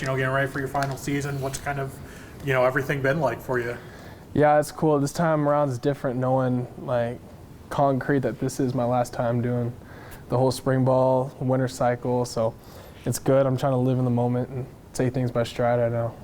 getting ready for your final season. What's kind of, everything been like for you? Yeah, it's cool. This time around is different, knowing concrete that this is my last time doing the whole spring ball, winter cycle. So it's good. I'm trying to live in the moment and take things by stride right now.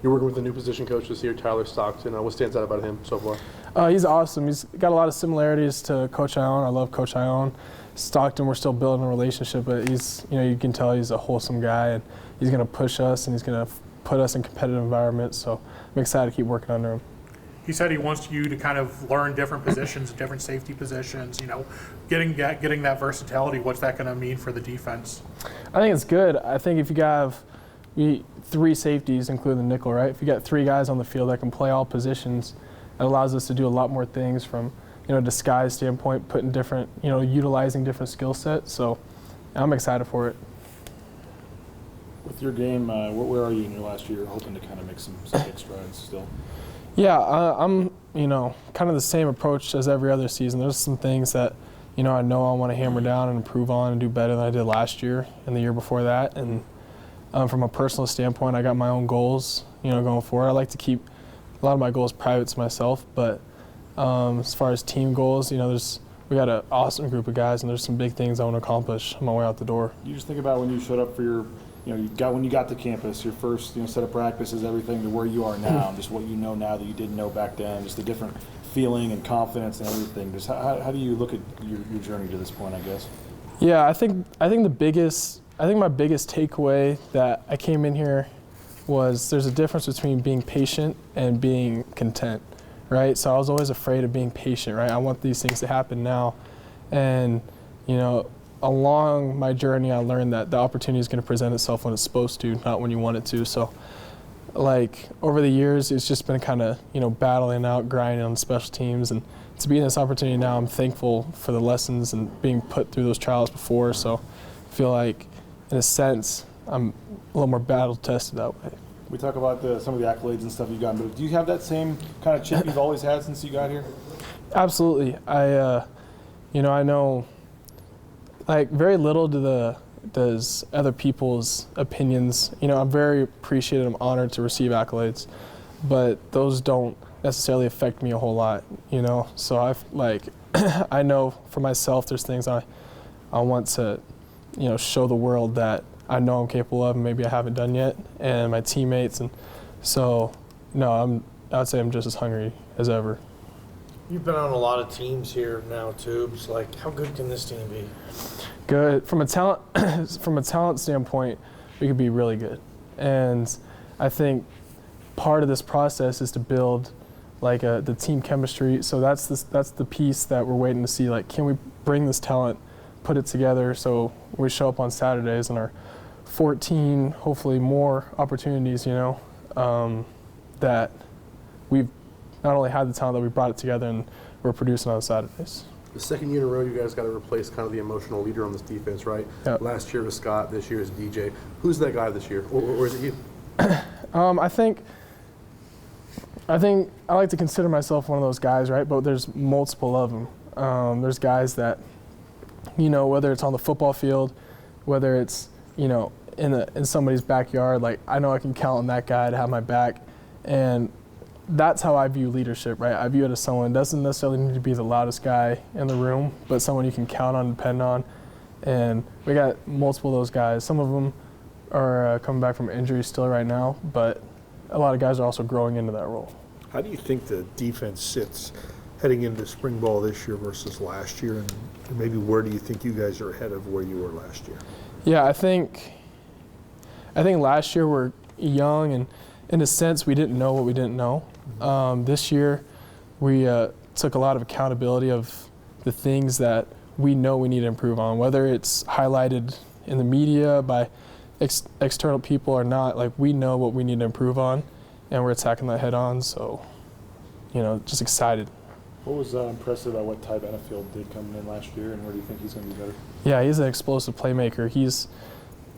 You're working with the new position coach this year, Tyler Stockton. What stands out about him so far? He's awesome. He's got a lot of similarities to Coach Ione. I love Coach Ione. Stockton, we're still building a relationship, but he's, you can tell he's a wholesome guy, and he's going to push us, and he's going to put us in competitive environments. So I'm excited to keep working under him. He said he wants you to kind of learn different positions, different safety positions, getting that versatility. What's that going to mean for the defense? I think it's good. I think if you have three safeties, including the nickel, right? If you got three guys on the field that can play all positions, it allows us to do a lot more things from, disguise standpoint, putting different, utilizing different skill sets. So I'm excited for it. With your game, where are you in your last year? Hoping to kind of make some big strides still. Yeah, I'm, kind of the same approach as every other season. There's some things that, I know I want to hammer down and improve on and do better than I did last year and the year before that. And from a personal standpoint, I got my own goals, going forward. I like to keep a lot of my goals private to myself, but as far as team goals, we got an awesome group of guys, and there's some big things I want to accomplish on my way out the door. You just think about when you showed up for your, when you got to campus, your first, set of practices, everything to where you are now, just what you know now that you didn't know back then, just the different feeling and confidence and everything. Just how do you look at your journey to this point, I guess? Yeah, I think my biggest takeaway that I came in here was there's a difference between being patient and being content, right? So I was always afraid of being patient, right? I want these things to happen now. And, along my journey, I learned that the opportunity is going to present itself when it's supposed to, not when you want it to. So, over the years, it's just been kind of, battling out, grinding on special teams. And to be in this opportunity now, I'm thankful for the lessons and being put through those trials before. So I feel like, in a sense, I'm a little more battle-tested that way. We talk about some of the accolades and stuff you've gotten, but do you have that same kind of chip you've always had since you got here? Absolutely. I know, very little does other people's opinions. I'm very appreciative. I'm honored to receive accolades, but those don't necessarily affect me a whole lot. So I know for myself, there's things I want to, show the world that I know I'm capable of and maybe I haven't done yet, and my teammates. And so, no, I'd say I'm just as hungry as ever. You've been on a lot of teams here now, Tubes. How good can this team be? Good. From a talent standpoint, we could be really good. And I think part of this process is to build the team chemistry. So that's the piece that we're waiting to see. Can we bring this talent, put it together so we show up on Saturdays and our 14, hopefully more opportunities, that we've not only had the talent, that we brought it together and we're producing on Saturdays. The second year in a row, you guys got to replace kind of the emotional leader on this defense, right? Yep. Last year was Scott, this year is DJ. Who's that guy this year, or is it you? I think I like to consider myself one of those guys, right? But there's multiple of them. There's guys that, whether it's on the football field, whether it's, in somebody's backyard, I know I can count on that guy to have my back. And that's how I view leadership, right? I view it as someone doesn't necessarily need to be the loudest guy in the room, but someone you can count on and depend on. And we got multiple of those guys. Some of them are coming back from injury still right now, but a lot of guys are also growing into that role. How do you think the defense sits heading into spring ball this year versus last year, and maybe where do you think you guys are ahead of where you were last year? Yeah, I think last year we're young, and in a sense we didn't know what we didn't know. This year we took a lot of accountability of the things that we know we need to improve on, whether it's highlighted in the media by external people or not. We know what we need to improve on, and we're attacking that head on. So, just excited. What was impressive about what Ty Benefield did coming in last year, and where do you think he's going to be better? Yeah, he's an explosive playmaker. He's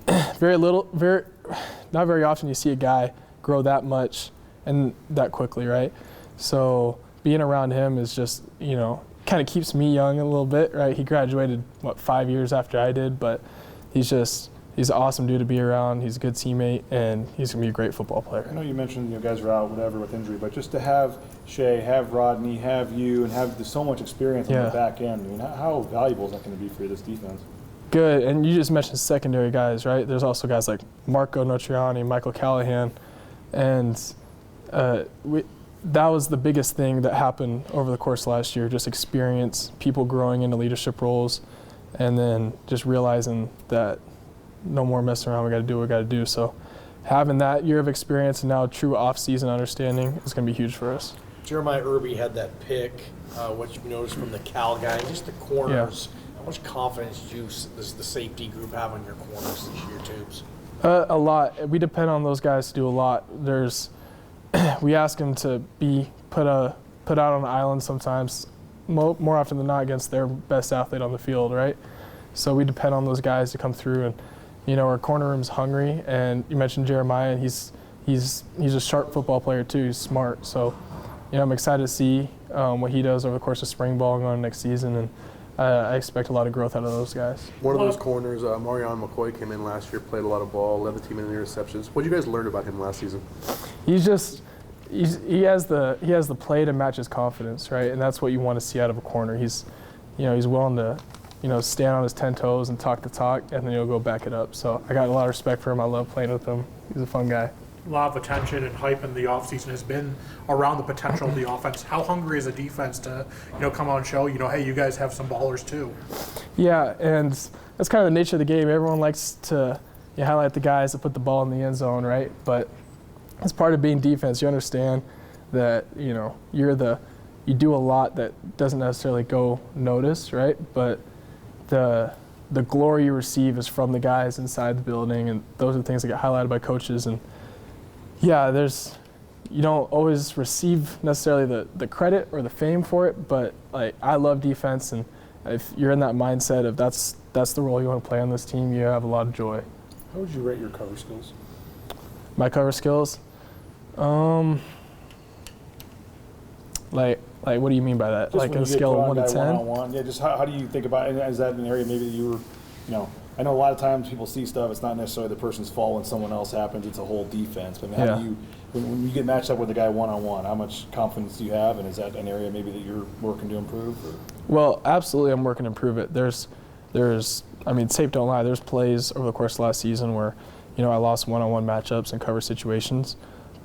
not very often you see a guy grow that much and that quickly, right? So being around him is just, kind of keeps me young a little bit, right? He graduated, 5 years after I did, but he's he's an awesome dude to be around. He's a good teammate, and he's going to be a great football I player. know you mentioned guys are out, whatever, with injury, but just to have Shea, have Rodney, have you, and have so much experience on the back end, I mean, how valuable is that going to be for this defense? Good, and you just mentioned secondary guys, right? There's also guys like Marco Notriani, Michael Callahan, and that was the biggest thing that happened over the course of last year, just experience, people growing into leadership roles, and then just realizing that no more messing around, we got to do what we got to do. So having that year of experience and now true off-season understanding is going to be huge for us. Jeremiah Irby had that pick, what you noticed from the Cal guy, just the corners. How much confidence does the safety group have on your corners this year, Tubes? A lot. We depend on those guys to do a lot. We ask them to be put out on an island sometimes, more often than not against their best athlete on the field, right? So we depend on those guys to come through, and our corner room's hungry. And you mentioned Jeremiah, and he's a sharp football player too. He's smart. So I'm excited to see what he does over the course of spring ball and going next season, and I expect a lot of growth out of those guys. One of those corners, Marion McCoy, came in last year, played a lot of ball, led the team in interceptions. What did you guys learn about him last season? He has the play to match his confidence, right? And that's what you want to see out of a corner. He's willing to, stand on his 10 toes and talk the talk, and then he'll go back it up. So I got a lot of respect for him. I love playing with him. He's a fun guy. A lot of attention and hype in the offseason has been around the potential of the offense. How hungry is a defense to, come out and show, hey, you guys have some ballers too? Yeah, and that's kind of the nature of the game. Everyone likes to highlight the guys that put the ball in the end zone, right? But as part of being defense, you understand that, you do a lot that doesn't necessarily go noticed, right? But the glory you receive is from the guys inside the building, and those are the things that get highlighted by coaches. And yeah, you don't always receive necessarily the credit or the fame for it, but I love defense, and if you're in that mindset of that's the role you want to play on this team, you have a lot of joy. How would you rate your cover skills? My cover skills? What do you mean by that? Just like when on a you get scale put of on 1 to guy 10? one-on-one. Yeah, just how do you think about it? Is that an area maybe that you were, I know a lot of times people see stuff, it's not necessarily the person's fault when someone else happens, it's a whole defense. But how do you, when you get matched up with a guy one-on-one, how much confidence do you have? And is that an area maybe that you're working to improve? Or? Well, absolutely I'm working to improve it. There's tape don't lie, there's plays over the course of last season where, I lost one-on-one matchups and cover situations,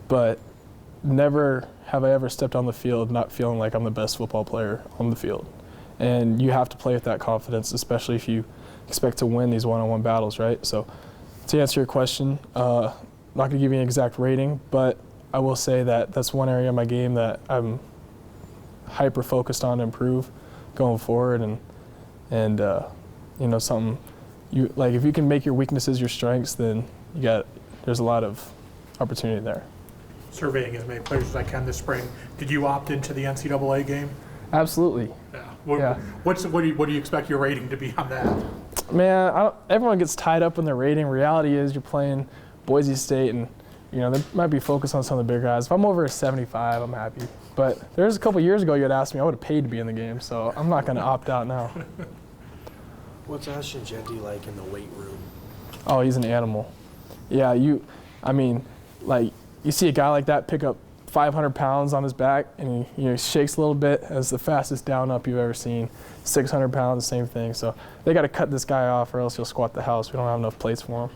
but never have I ever stepped on the field not feeling like I'm the best football player on the field. And you have to play with that confidence, especially if you expect to win these one-on-one battles, right? So to answer your question, not going to give you an exact rating, but I will say that that's one area of my game that I'm hyper-focused on to improve going forward, and something you like. If you can make your weaknesses your strengths, then there's a lot of opportunity there. Surveying as many players as I can this spring. Did you opt into the NCAA game? Absolutely. Yeah. What do you expect your rating to be on that? Man, everyone gets tied up in their rating. Reality is you're playing Boise State, and they might be focused on some of the bigger guys. If I'm over a 75, I'm happy. But there's a couple years ago you had asked me, I would have paid to be in the game, so I'm not going to opt out now. What's Ashton Jeanty like in the weight room? Oh, he's an animal. Yeah, you see a guy like that pick up 500 pounds on his back, and he shakes a little bit as the fastest down up you've ever seen. 600 pounds, same thing. So they got to cut this guy off, or else he'll squat the house. We don't have enough plates for him.